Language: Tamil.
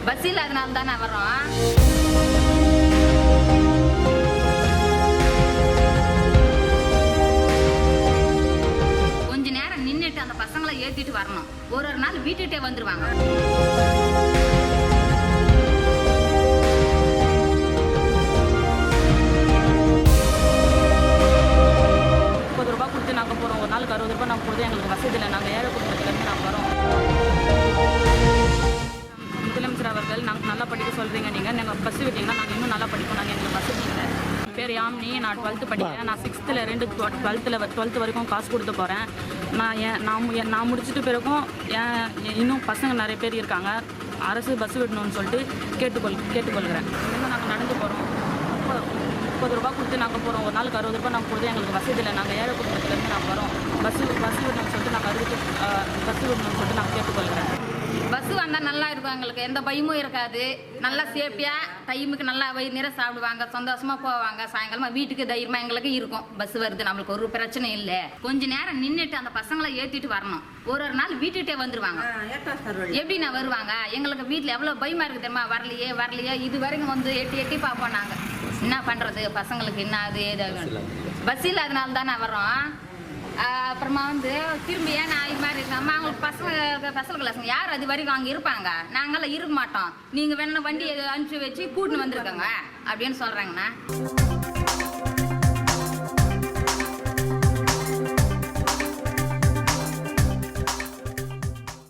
பஸ் இல்லாதனால தானே வரோம். கொஞ்ச நேரம் நின்றுட்டு அந்த பசங்களை ஏத்திட்டு வரணும். ஒரு நாள் வீட்டுட்டே வந்துருவாங்க. ரூபாய் கொடுத்து நாங்கள் போகிறோம். ஒரு நாளுக்கு 60 ரூபாய் நாங்கள் கொடுத்து எங்களுக்கு வசதி இல்லை. நாங்கள் ஏழை குடும்பத்துலேருந்து நாங்கள் வரோம். முதலமைச்சர் அவர்கள் நாங்கள் நல்லா படிக்க சொல்கிறீங்க. நீங்கள் பஸ் விட்டீங்கன்னா நாங்கள் இன்னும் நல்லா படிப்போம். நாங்கள் எங்களுக்கு வசதி இல்லை. பேர் யாமினி. நான் 12th படிக்கிறேன். நான் 6th 12th வரைக்கும் காசு கொடுத்து போகிறேன். நான் முடிச்சுட்டு பிறகும் இன்னும் பசங்க நிறைய பேர் இருக்காங்க. அரசு பஸ் விடணும்னு சொல்லிட்டு கேட்டுக்கொள்கிறேன். இன்னும் நாங்கள் நடந்து போகிறோம். 30 ரூபாய் கொடுத்து நாங்கள் போகிறோம். ஒரு நாளுக்கு 60 ரூபாய் நாங்கள் கொடுத்து எங்களுக்கு வசதி இல்லை. நாங்கள் ஏழை குடும்பத்துலேருந்து நாங்கள் வரோம். பஸ் விடணும்னு சொல்லிட்டு நாங்கள் கேட்டுக்கொள்கிறேன். பஸ் வந்தால் நல்லா இருக்கும். எங்களுக்கு எந்த பயமும் இருக்காது. நல்லா சேஃப்டியாக டைமுக்கு நல்லா வயிறு நிறைய சாப்பிடுவாங்க. சந்தோஷமாக போவாங்க. சாயங்காலமாக வீட்டுக்கு தைரியமாக எங்களுக்கு இருக்கும். பஸ் வருது, நம்மளுக்கு ஒரு பிரச்சனை இல்லை. கொஞ்ச நேரம் நின்றுட்டு அந்த பசங்களை ஏற்றிட்டு வரணும். ஒரு நாள் வீட்டுகிட்டே வந்துருவாங்க. எப்படின்னா வருவாங்க. எங்களுக்கு வீட்டில் எவ்வளோ பயமாக இருக்குது தெரியுமா? வரலையே இது வரைக்கும் வந்து எட்டி பார்ப்போம். நாங்கள் என்ன பண்ணுறது? பசங்களுக்கு என்ன அது ஏதாவது பஸ் இல்லாதனால தானே வரோம். அப்புறமா வந்து திரும்பி ஏன் நான் இது மாதிரி இருக்கேன். அவங்களுக்கு பசங்க யார் அது வரைக்கும் அங்கே இருப்பாங்க. நாங்களாம் இருக்க மாட்டோம். நீங்கள் வேணும் வண்டி அனுப்பிச்சி வச்சு கூட்டின்னு வந்துருக்கோங்க அப்படின்னு சொல்கிறாங்கண்ணா.